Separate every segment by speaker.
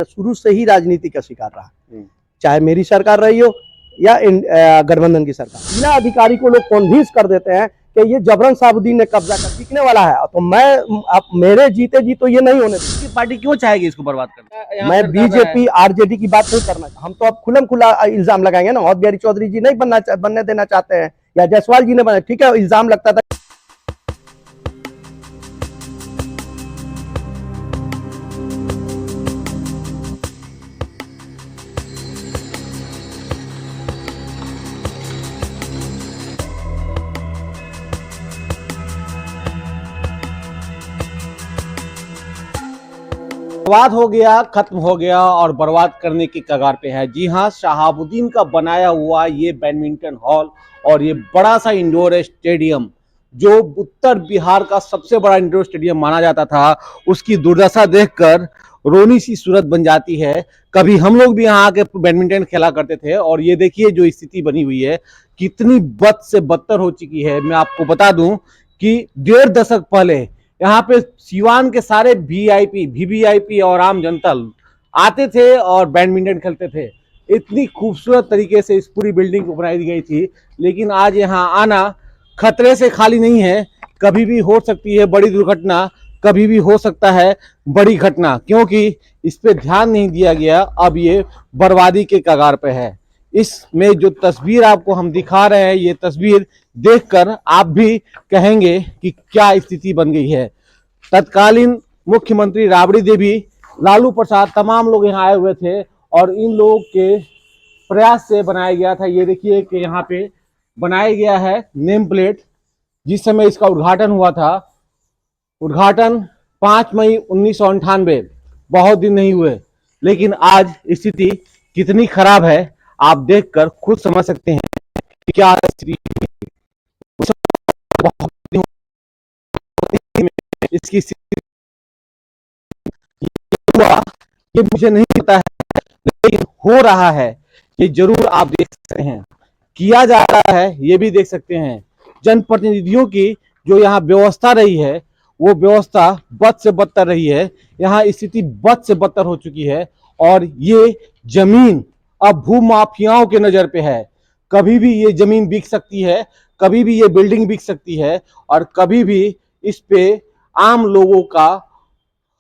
Speaker 1: शुरू से ही राजनीति का शिकार रहा, चाहे मेरी सरकार रही हो या गठबंधन की सरकार। जिला अधिकारी को लोग कन्विंस कर देते हैं कि ये जबरन साबुद्दीन ने कब्जा कर बिकने वाला है, तो मैं अब मेरे जीते जी तो ये नहीं होने देंगे।
Speaker 2: पार्टी क्यों चाहेगी इसको बर्बाद करना?
Speaker 1: मैं बीजेपी आरजेडी की बात नहीं करना, हम तो अब खुलम खुला इल्जाम लगाएंगे ना। और बिहारी चौधरी जी नहीं बनने देना चाहते हैं, या जायसवाल जी ने बना, ठीक है, इल्जाम लगता था।
Speaker 2: बर्बाद हो गया, खत्म हो गया और बर्बाद करने की कगार पे है। जी हाँ, शहाबुद्दीन का बनाया हुआ ये बैडमिंटन हॉल और ये बड़ा सा इंडोर स्टेडियम, जो उत्तर बिहार का सबसे बड़ा इंडोर स्टेडियम माना जाता था, उसकी दुर्दशा देखकर रोनी सी सूरत बन जाती है। कभी हम लोग भी यहाँ आके बैडमिंटन खेला करते थे और ये देखिए जो स्थिति बनी हुई है, कितनी बद से बदतर हो चुकी है। मैं आपको बता दूं कि 1.5 दशक पहले यहाँ पे सीवान के सारे वीआईपी, वीवीआईपी और आम जनता आते थे और बैडमिंटन खेलते थे। इतनी खूबसूरत तरीके से इस पूरी बिल्डिंग को बनाई गई थी, लेकिन आज यहाँ आना खतरे से खाली नहीं है। कभी भी हो सकती है बड़ी दुर्घटना, कभी भी हो सकता है बड़ी घटना, क्योंकि इस पे ध्यान नहीं दिया गया। अब ये बर्बादी के कगार पे है। इसमें जो तस्वीर आपको हम दिखा रहे हैं, ये तस्वीर देखकर आप भी कहेंगे कि क्या स्थिति बन गई है। तत्कालीन मुख्यमंत्री राबड़ी देवी, लालू प्रसाद, तमाम लोग यहाँ आए हुए थे और इन लोगों के प्रयास से बनाया गया था। ये देखिए कि यहाँ पे बनाया गया है नेम प्लेट। जिस समय इसका उद्घाटन हुआ था, उद्घाटन 5 मई 1998, बहुत दिन नहीं हुए, लेकिन आज स्थिति कितनी खराब है आप देखकर खुद समझ सकते हैं कि क्या स्थिति इसकी स्थिति हुआ, ये मुझे नहीं पता है, लेकिन हो रहा है ये जरूर आप देख सकते हैं। किया जा रहा है ये भी देख सकते हैं। जनप्रतिनिधियों की जो यहाँ व्यवस्था रही है, वो व्यवस्था बद से बदतर रही है। यहाँ स्थिति बद से बदतर हो चुकी है और ये जमीन अब भूमाफियाओं के नजर पे है। कभी भी ये जमीन बिक सकती है, कभी भी ये बिल्डिंग बिक सकती है और कभी भी इस पे आम लोगों का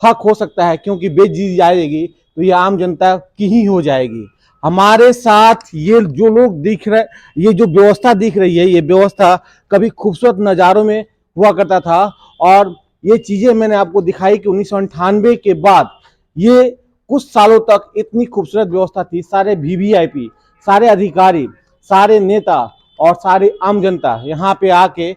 Speaker 2: हक हो सकता है, क्योंकि बेच दी जाएगी तो ये आम जनता की ही हो जाएगी। हमारे साथ ये जो लोग दिख रहे, ये जो व्यवस्था दिख रही है, ये व्यवस्था कभी खूबसूरत नज़ारों में हुआ करता था और ये चीजें मैंने आपको दिखाई कि 1998 के बाद ये कुछ सालों तक इतनी खूबसूरत व्यवस्था थी। सारे वीवीआईपी, सारे अधिकारी, सारे नेता और सारे आम जनता यहाँ पे आके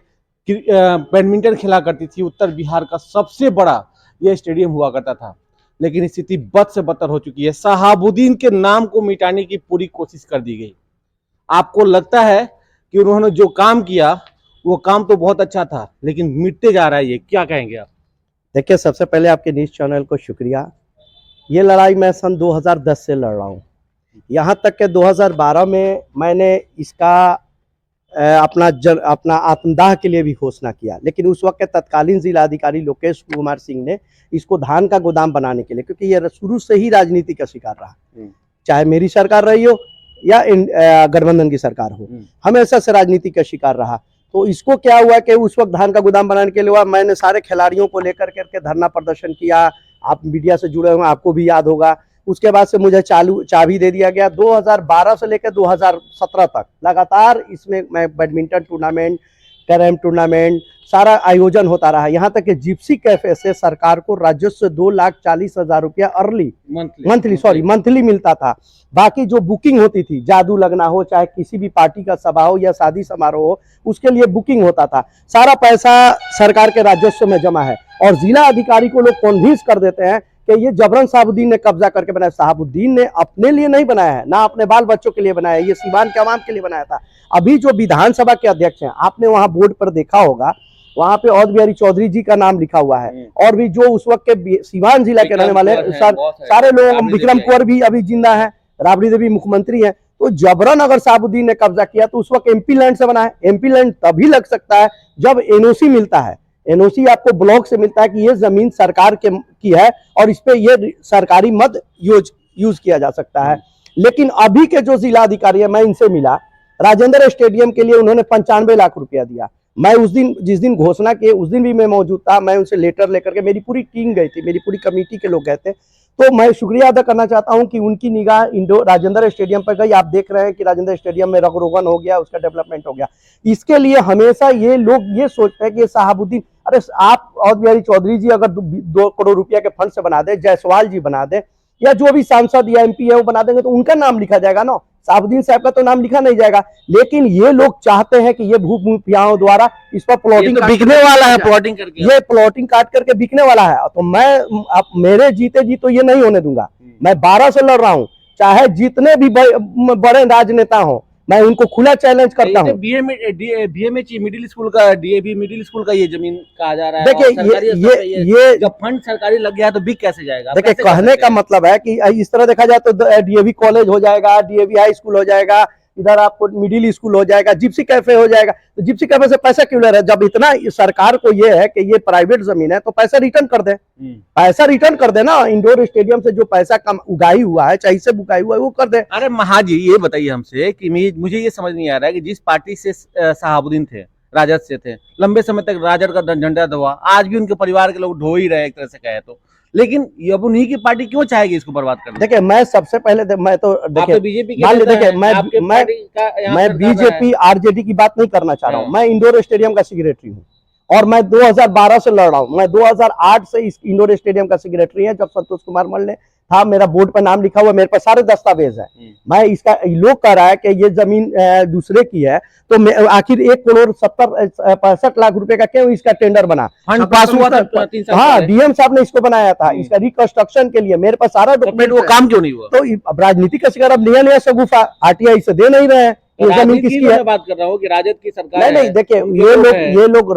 Speaker 2: बैडमिंटन खेला करती थी। उत्तर बिहार का सबसे बड़ा यह स्टेडियम हुआ करता था, लेकिन स्थिति बद से बदतर हो चुकी है। शहाबुद्दीन के नाम को मिटाने की पूरी कोशिश कर दी गई। आपको लगता है कि उन्होंने जो काम किया वो काम तो बहुत अच्छा था, लेकिन मिटते जा रहा है ये, क्या कहेंगे आप?
Speaker 1: देखिए, सबसे पहले आपके न्यूज़ चैनल को शुक्रिया। ये लड़ाई मैं सन 2010 से लड़ रहा हूँ। यहाँ तक कि 2012 में मैंने इसका अपना आत्मदाह के लिए भी घोषणा किया, लेकिन उस वक्त के तत्कालीन जिला अधिकारी लोकेश कुमार सिंह ने इसको धान का गोदाम बनाने के लिए, क्योंकि ये शुरू से ही राजनीति का शिकार रहा, चाहे मेरी सरकार रही हो या गठबंधन की सरकार हो, हमेशा से राजनीति का शिकार रहा। तो इसको क्या हुआ कि उस वक्त धान का गोदाम बनाने के लिए हुआ, मैंने सारे खिलाड़ियों को लेकर करके धरना प्रदर्शन किया। आप मीडिया से जुड़े हुए, आपको भी याद होगा। उसके बाद से मुझे चाबी दे दिया गया। 2012 से लेकर 2017 तक लगातार इसमें मैं बैडमिंटन टूर्नामेंट, कैरम टूर्नामेंट, सारा आयोजन होता रहा। यहाँ तक कि जिप्सी कैफे से सरकार को राजस्व 2,40,000 रुपया अर्ली मंथली मिलता था। बाकी जो बुकिंग होती थी, जादू लगना हो, चाहे किसी भी पार्टी का सभा हो या शादी समारोह हो, उसके लिए बुकिंग होता था। सारा पैसा सरकार के राजस्व में जमा है और जिला अधिकारी को लोग कन्विंस कर देते हैं कि ये जबरन शहाबुद्दीन ने कब्जा करके बनाया। शहाबुद्दीन ने अपने लिए नहीं बनाया है, ना अपने बाल बच्चों के लिए बनाया है, ये सीवान के आवाम के लिए बनाया था। अभी जो विधानसभा के अध्यक्ष हैं, आपने वहां बोर्ड पर देखा होगा, वहां पे और बिहारी चौधरी जी का नाम लिखा हुआ है और भी जो उस वक्त के सीवान जिला के रहने वाले सारे लोग, विक्रम कुंवर भी अभी जिंदा है, राबड़ी देवी मुख्यमंत्री है। तो जबरन अगर शहाबुद्दीन ने कब्जा किया तो उस वक्त एमपी लैंड से बना है। एमपी लैंड तभी लग सकता है जब एनओसी मिलता है। एनओसी आपको ब्लॉक से मिलता है कि ये जमीन सरकार की है और इस पे ये सरकारी मद यूज किया जा सकता है। लेकिन अभी के जो जिला अधिकारी है, मैं इनसे मिला, राजेंद्र स्टेडियम के लिए उन्होंने 95 लाख रुपया दिया। मैं उस दिन, जिस दिन घोषणा किए उस दिन भी मैं मौजूद था, मैं उनसे लेटर लेकर के, मेरी पूरी टीम गई थी, मेरी पूरी कमेटी के लोग गए थे। तो मैं शुक्रिया अदा करना चाहता हूं कि उनकी निगाह राजेंद्र स्टेडियम पर गई। आप देख रहे हैं कि राजेंद्र स्टेडियम में रंग-रोगन हो गया, उसका डेवलपमेंट हो गया। इसके लिए हमेशा ये लोग ये सोचते हैं कि शहाबुद्दीन, अरे आप अवध बिहारी चौधरी जी अगर 2 करोड़ रुपया के फंड से बना दे, जायसवाल जी बना दे, या जो भी सांसद या एमपी है वो बना देंगे तो उनका नाम लिखा जाएगा ना, शहाबुद्दीन साहब का तो नाम लिखा नहीं जाएगा। लेकिन ये लोग चाहते हैं कि ये भू माफियाओं द्वारा इस पर प्लॉटिंग
Speaker 2: तो बिकने वाला है, प्लॉटिंग करके,
Speaker 1: ये प्लॉटिंग काट करके बिकने वाला है। तो मैं अब मेरे जीते जी तो ये नहीं होने दूंगा। मैं 12 से लड़ रहा हूँ, चाहे जितने भी बड़े राजनेता हो, मैं उनको खुला चैलेंज करता हूँ।
Speaker 2: बीएमएच मिडिल स्कूल का, डीएवी मिडिल स्कूल का ये जमीन कहा जा रहा है।
Speaker 1: देखिए ये
Speaker 2: जब फंड सरकारी लग गया तो बिक कैसे जाएगा?
Speaker 1: देखिए कहने का मतलब है कि इस तरह देखा जाए तो डीएवी कॉलेज हो जाएगा, डीएवी हाई स्कूल हो जाएगा, इधर आपको मिडिल स्कूल हो जाएगा, जिप्सी कैफे हो जाएगा। तो जिप्सी कैफे से पैसा क्यों ले रहे हैं? जब इतना सरकार को ये है कि ये प्राइवेट जमीन है तो पैसा रिटर्न कर दे, पैसा रिटर्न कर दे ना। इंडोर स्टेडियम से जो पैसा कम उगाई हुआ है, चाहे से बुगाई हुआ है, वो कर दे।
Speaker 2: अरे महाजी ये बताइए हमसे कि मुझे ये समझ नहीं आ रहा है कि जिस पार्टी से शहाबुद्दीन थे, राजद से थे, लंबे समय तक राजद का झंडा दबा, आज भी उनके परिवार के लोग ढो ही रहे एक तरह से कहे तो, लेकिन अब उन्हीं की पार्टी क्यों चाहेगी इसको बर्बाद करना?
Speaker 1: देखिए मैं सबसे पहले मैं तो देखिए
Speaker 2: बीजेपी
Speaker 1: देखिए मैं बीजेपी आरजेडी की बात नहीं करना चाह रहा हूँ। मैं इंडोर स्टेडियम का सेक्रेटरी हूँ और मैं 2012 से लड़ रहा हूँ। मैं 2008 से इस इंडोर स्टेडियम का सेक्रेटरी है। जब संतोष कुमार मल ने था, मेरा बोर्ड पर नाम लिखा हुआ, मेरे पास सारे दस्तावेज है। मैं इसका, लोग कह रहा है कि ये जमीन दूसरे की है, तो आखिर 1 करोड़ 65 लाख रुपए का क्यों इसका टेंडर बना?
Speaker 2: फंड पास हुआ था,
Speaker 1: हाँ डीएम साहब ने इसको बनाया था, इसका रिकंस्ट्रक्शन के लिए। मेरे पास सारा डॉक्यूमेंट,
Speaker 2: वो काम क्यों नहीं हुआ?
Speaker 1: तो अब राजनीति का शिकार, अब नया शगुफा आरटीआई से दे नहीं रहे हैं।
Speaker 2: ये जमीन किसकी है? बात कर रहा हूँ कि राजद की सरकार
Speaker 1: नहीं देखिए ये लोग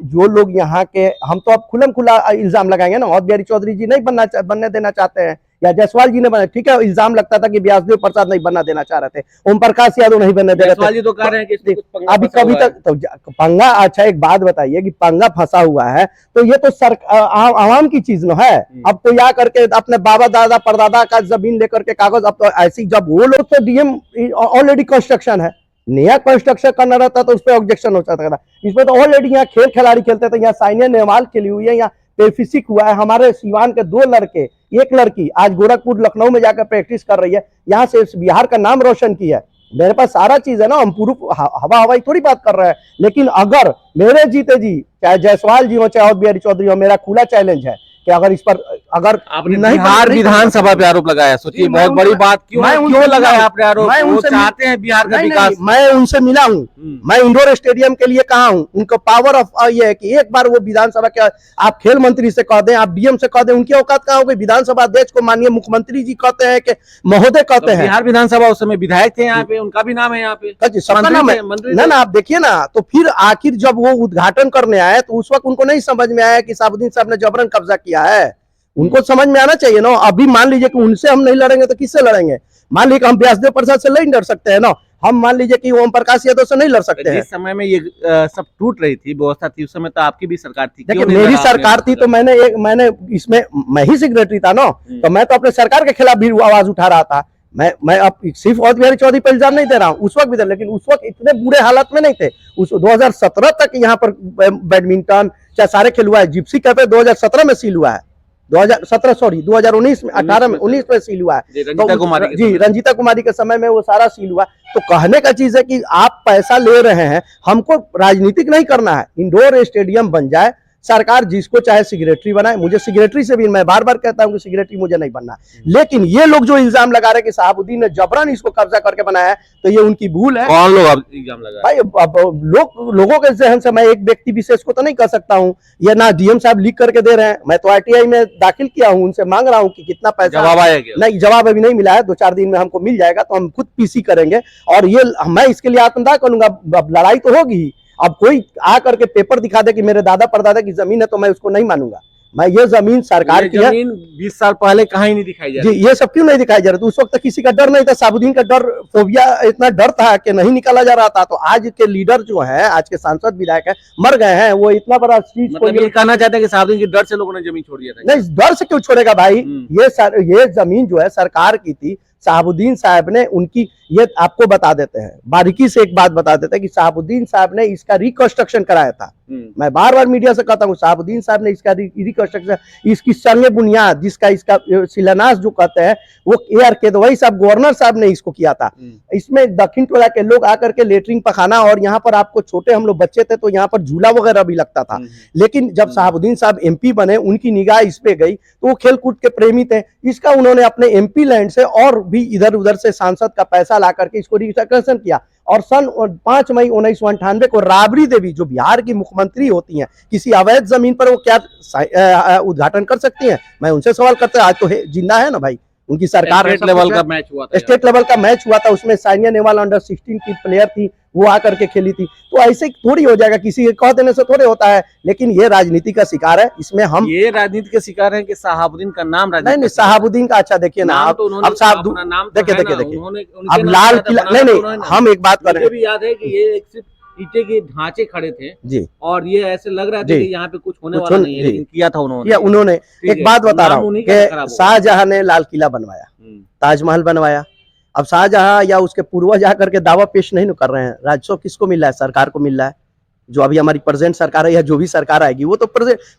Speaker 1: जो लोग यहाँ के, हम तो अब खुलम खुला इल्जाम लगाएंगे ना। अवध बिहारी चौधरी जी नहीं बनने देना चाहते हैं, या जायसवाल जी ने बना, ठीक है, इल्जाम लगता था कि व्यासदेव प्रसाद नहीं बनना देना चाह रहे थे, ओम प्रकाश यादव नहीं बनने दे रहे थे,
Speaker 2: तो कह रहे हैं कि
Speaker 1: अभी कभी तक तो पंगा। अच्छा एक बात बताइए कि पंगा फंसा हुआ है तो ये तो आवाम की चीज न है। अब तो या करके अपने बाबा दादा परदादा का जमीन लेकर के कागज, अब तो ऐसी, जब वो लोग तो डीएम ऑलरेडी कंस्ट्रक्शन है, नया कंस्ट्रक्शन करना रहता तो उस पर ऑब्जेक्शन हो सकता था। इसमें तो ऑलरेडी यहाँ खेल खिलाड़ी खेलते थे, यहाँ साइनिया नेहवाल खेली हुई है, यहाँ पेफिसिक हुआ है। हमारे सीवान के 2 लड़के, एक लड़की आज गोरखपुर लखनऊ में जाकर प्रैक्टिस कर रही है, यहाँ से बिहार का नाम रोशन किया है। मेरे पास सारा चीज है ना, हम पूरी हवाई थोड़ी बात कर रहे हैं। लेकिन अगर मेरे जीते जी, चाहे जायसवाल जी हो चाहे अवध बिहारी चौधरी हो, मेरा खुला चैलेंज है कि अगर इस पर, अगर
Speaker 2: आपने बिहार विधानसभा पे आरोप लगाया, सोचिए बहुत बड़ी बात, क्यों लगाया आपने आरोप? वो चाहते हैं बिहार का विकास।
Speaker 1: मैं उनसे मिला हूँ, मैं इंडोर स्टेडियम के लिए कहा हूँ। उनको पावर ऑफ ये है कि एक बार वो विधानसभा के, आप खेल मंत्री से कह दें, आप डीएम से कह दें, उनकी औकात कहाँ हो गई? विधानसभा अध्यक्ष को माननीय मुख्यमंत्री जी कहते हैं कि महोदय कहते हैं।
Speaker 2: बिहार विधानसभा उस समय विधायक थे यहाँ पे, उनका भी नाम है यहाँ पे,
Speaker 1: सबका नाम है ना। आप देखिए ना, तो फिर आखिर जब वो उद्घाटन करने आए तो उस वक्त उनको नहीं समझ में आया कि शहाबुद्दीन साहब ने जबरन कब्जा किया है। उनको समझ में आना चाहिए ना। अभी मान लीजिए कि उनसे हम नहीं लड़ेंगे तो किससे लड़ेंगे? मान लीजिए हम व्यासदेव प्रसाद से नहीं लड़ सकते हैं ना, हम मान लीजिए कि ओम प्रकाश यादव से नहीं लड़ सकते हैं।
Speaker 2: जिस समय में ये सब टूट रही थी, व्यवस्था थी, उस समय तो आपकी भी सरकार थी।
Speaker 1: देखिए मेरी सरकार थी तो मैंने इसमें, मैं ही सेक्रेटरी था ना, तो मैं तो अपने सरकार के खिलाफ भी आवाज उठा रहा था। मैं अब सिर्फ अवध बिहारी चौधरी पर इल्जाम नहीं दे रहा हूँ, उस वक्त भी था, लेकिन उस वक्त इतने बुरे हालात में नहीं थे। उस 2017 तक यहाँ पर बैडमिंटन चाहे सारे खेल हुआ है। जिप्सी कैफे 2017 में सील हुआ है, 2019 में 18 में 19 में सील हुआ है। रंजीता कुमारी के समय में वो सारा सील हुआ। तो कहने का चीज है कि आप पैसा ले रहे हैं, हमको राजनीतिक नहीं करना है। इंडोर स्टेडियम बन जाए, सरकार जिसको चाहे सेक्रेटरी बनाए। मुझे सेक्रेटरी से भी, मैं बार बार कहता हूं कि सेक्रेटरी मुझे नहीं बनना। लेकिन ये लोग जो इल्जाम लगा रहे हैं कि शहाबुद्दीन ने जबरन इसको कब्जा करके बनाया है, तो ये उनकी भूल है।
Speaker 2: कौन लोग इल्जाम लगा?
Speaker 1: भाई अब लोगों के जहन से मैं एक व्यक्ति विशेष को तो नहीं कह सकता हूँ। ये ना डीएम साहब लिख करके दे रहे हैं, मैं तो आरटीआई में दाखिल किया हूँ, उनसे मांग रहा हूँ कि कितना पैसा।
Speaker 2: जवाब आया क्या?
Speaker 1: नहीं, जवाब अभी नहीं मिला है, 2-4 दिन में हमको मिल जाएगा तो हम खुद पीसी करेंगे। और ये मैं इसके लिए आत्मदाह करूंगा। लड़ाई तो होगी ही। अब कोई आ करके पेपर दिखा दे कि मेरे दादा परदादा की जमीन है तो मैं उसको नहीं मानूंगा। मैं ये जमीन सरकार की है
Speaker 2: जमीन 20 साल पहले कहीं नहीं दिखाई जा
Speaker 1: जी।
Speaker 2: रही।
Speaker 1: ये सब क्यों नहीं दिखाई जा रहा था? उस वक्त किसी का डर नहीं था, शहाबुद्दीन का डर, फोबिया, इतना डर था कि नहीं निकाला जा रहा था। तो आज के लीडर जो है, आज के सांसद विधायक है, मर गए हैं। वो इतना बड़ा चीज
Speaker 2: मतलब ये कहना चाहते हैं कि शहाबुद्दीन के डर से लोगों ने जमीन छोड़ दिया था।
Speaker 1: नहीं, डर से क्यों छोड़ेगा भाई? ये जमीन जो है सरकार की थी। शहाबुद्दीन साहब ने उनकी, ये आपको बता देते हैं बारीकी से, एक बात बता देते हैं कि शहाबुद्दीन साहब ने इसका रिकंस्ट्रक्शन कराया था। मैं बार बार मीडिया से कहता हूँ, शहाबुद्दीन साहब ने इसका रिकंस्ट्रक्शन, इसकी संग बुनियाद, जिसका इसका शिलान्यास जो कहते हैं, वो AR केदवई साहब, गवर्नर साहब ने इसको किया था। इसमें दक्षिण टोला के लोग आकर के लेटरिन पखाना, और यहाँ पर आपको छोटे हम लोग बच्चे थे तो यहाँ पर झूला वगैरह भी लगता था। लेकिन जब शहाबुद्दीन साहब MP बने, उनकी निगाह इस पे गई, तो वो खेल कूद के प्रेमी थे। इसका उन्होंने अपने MP लैंड से और भी इधर उधर से सांसद का पैसा ला करके इसको रिकंस्ट्रक्शन किया। और सन 5 मई 1998 को राबड़ी देवी, जो बिहार की मुख्यमंत्री होती हैं, किसी अवैध जमीन पर वो क्या उद्घाटन कर सकती हैं? मैं उनसे सवाल करता हूं, आज तो जिंदा है ना भाई, उनकी सरकार।
Speaker 2: स्टेट लेवल का मैच हुआ था,
Speaker 1: स्टेट लेवल का मैच हुआ था, उसमें सानिया नेहवाल अंडर 16 की प्लेयर थी, वो आकर के खेली थी। तो ऐसे थोड़ी हो जाएगा, किसी के कह देने से थोड़े होता है। लेकिन ये राजनीति का शिकार है, इसमें हम
Speaker 2: ये राजनीति के शिकार हैं कि शहाबुद्दीन का नाम
Speaker 1: नहीं, शहाबुद्दीन का अच्छा देखिए ना, अब देखिए अब लाल किला, नहीं, हम एक बात करें,
Speaker 2: मुझे भी याद है कि ये सिर्फ ईंटे के ढांचे खड़े थे
Speaker 1: जी,
Speaker 2: और ये ऐसे लग रहा था कि यहाँ पे कुछ होने वाला नहीं है, लेकिन किया था उन्होंने।
Speaker 1: एक बात बता रहा हूँ कि शाहजहां ने लाल किला बनवाया, ताजमहल बनवाया। अब शाहजहां या उसके पूर्वज आकर के दावा पेश नहीं कर रहे हैं। राजस्व किसको मिल रहा है? सरकार को मिल रहा है। जो अभी हमारी प्रेजेंट सरकार है या जो भी सरकार आएगी, वो तो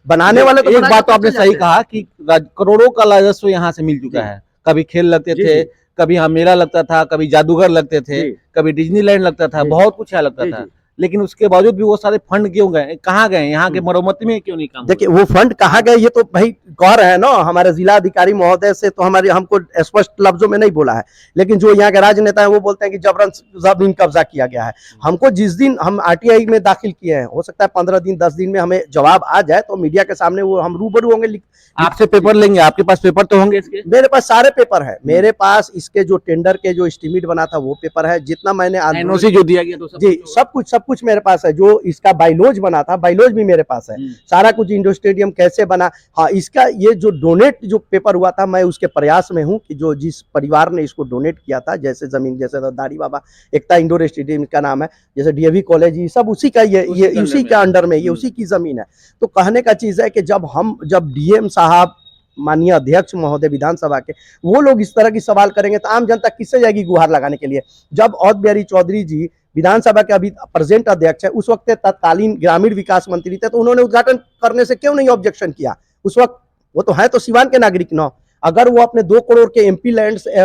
Speaker 1: बनाने वाले तो,
Speaker 2: एक बात तो आपने सही कहा कि करोड़ों का राजस्व यहाँ से मिल चुका है। कभी खेल लगते थे, कभी यहाँ मेला लगता था, कभी जादूगर लगते थे, कभी डिज्नीलैंड लगता था, बहुत कुछ यहाँ लगता था। लेकिन उसके बावजूद भी वो सारे फंड क्यों गए, कहाँ गए? यहाँ के मरम्मती में क्यों नहीं काम?
Speaker 1: देखिए वो फंड कहाँ गए, ये तो भाई कह रहे हैं ना हमारे जिला अधिकारी महोदय से, तो हमारे हमको स्पष्ट लफ्जों में नहीं बोला है। लेकिन जो यहाँ के राजनेता है वो बोलते हैं कि जबरन जमीन कब्जा किया गया है। हमको जिस दिन हम RTI में दाखिल किए हैं, हो सकता है 15 दिन 10 दिन में हमें जवाब आ जाए, तो मीडिया के सामने वो हम रूबरू होंगे।
Speaker 2: आपसे पेपर लेंगे, आपके पास पेपर तो होंगे इसके?
Speaker 1: मेरे पास सारे पेपर है। मेरे पास इसके जो टेंडर के जो एस्टीमेट बना था वो पेपर है, जितना मैंने
Speaker 2: NOC जो दिया गया, तो
Speaker 1: जी सब कुछ मेरे पास है। जो इसका बाइलॉज बना था, बाइलॉज भी मेरे पास है, सारा कुछ। इंडोर स्टेडियम कैसे बना, हाँ, इसका ये जो डोनेट जो पेपर हुआ था, मैं उसके प्रयास में हूँ कि जो जिस परिवार ने इसको डोनेट किया था, जैसे जमीन, जैसे दाड़ी बाबा एकता इंडोर स्टेडियम का नाम है, जैसे DAV कॉलेज, ये सब उसी का, ये उसी के अंडर में, ये उसी की जमीन है। तो कहने का चीज है कि जब DM साहब, माननीय अध्यक्ष महोदय विधानसभा के, वो लोग इस तरह की सवाल करेंगे तो आम जनता किससे जाएगी गुहार लगाने के लिए? जब औध बिहारी चौधरी जी विधानसभा के अभी प्रेजेंट अध्यक्ष है, उस वक्त तत्कालीन ग्रामीण विकास मंत्री थे, तो उन्होंने उद्घाटन करने से क्यों नहीं ऑब्जेक्शन किया उस वक्त? वो तो है तो सिवान के नागरिक न। अगर वो अपने 2 करोड़ के MP लैंड से,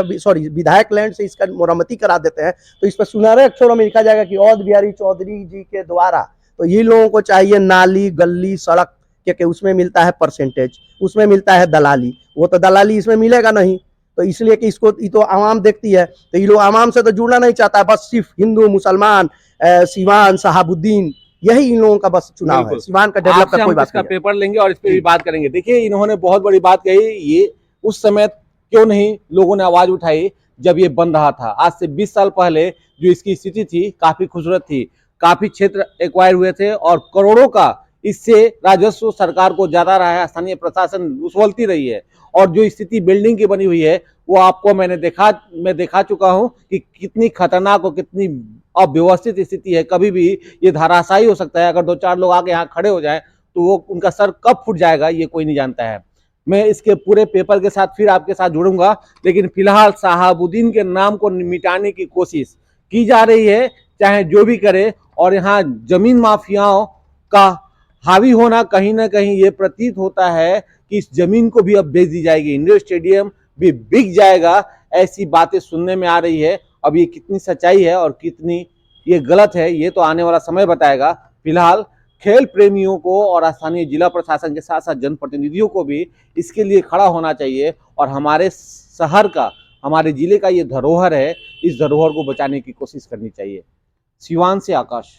Speaker 1: विधायक लैंड से इसका मरम्मती करा देते हैं, तो इस पर सुनहरे अक्षरों में लिखा जाएगा कि औध बिहारी चौधरी जी के द्वारा। तो ये लोगों को चाहिए नाली, गली, सड़क के उसमें मिलता है परसेंटेज, उसमें मिलता है दलाली। वो तो दलाली इसमें मिलेगा नहीं, तो इसलिए कि इसको ये तो आवाम देखती है, तो ये लोग आवाम से तो जुड़ना नहीं चाहता है। बस सिर्फ हिंदू, मुसलमान, सिवान, शहाबुद्दीन, यही इन लोगों का बस चुनाव है। सिवान का डेवलप का कोई बात नहीं।
Speaker 2: पेपर लेंगे और इस पे भी बात करेंगे। देखिए, इन्होंने बहुत बड़ी बात कही, ये उस समय क्यों नहीं लोगों ने आवाज उठाई जब ये बन रहा था। आज से 20 साल पहले जो इसकी स्थिति थी, काफी खूबसूरत थी, काफी क्षेत्र एक्वायर हुए थे और करोड़ों का इससे राजस्व सरकार को ज्यादा रहा है, स्थानीय प्रशासन उछलती रही है। और जो स्थिति बिल्डिंग की बनी हुई है, वो आपको मैं देखा चुका हूं कि कितनी खतरनाक और कितनी अव्यवस्थित स्थिति है। कभी भी ये धराशायी हो सकता है। अगर 2-4 लोग आके यहाँ खड़े हो जाएं तो वो उनका सर कब फूट जाएगा ये कोई नहीं जानता है। मैं इसके पूरे पेपर के साथ फिर आपके साथ जुड़ूंगा, लेकिन फिलहाल शहाबुद्दीन के नाम को मिटाने की कोशिश की जा रही है, चाहे जो भी करे। और यहाँ जमीन माफियाओं का हावी होना कहीं ना कहीं ये प्रतीत होता है कि इस जमीन को भी अब बेच दी जाएगी, इंडोर स्टेडियम भी बिक जाएगा, ऐसी बातें सुनने में आ रही है। अब ये कितनी सच्चाई है और कितनी ये गलत है, ये तो आने वाला समय बताएगा। फिलहाल खेल प्रेमियों को और स्थानीय जिला प्रशासन के साथ साथ जनप्रतिनिधियों को भी इसके लिए खड़ा होना चाहिए और हमारे शहर का, हमारे जिले का ये धरोहर है, इस धरोहर को बचाने की कोशिश करनी चाहिए। सिवान से आकाश।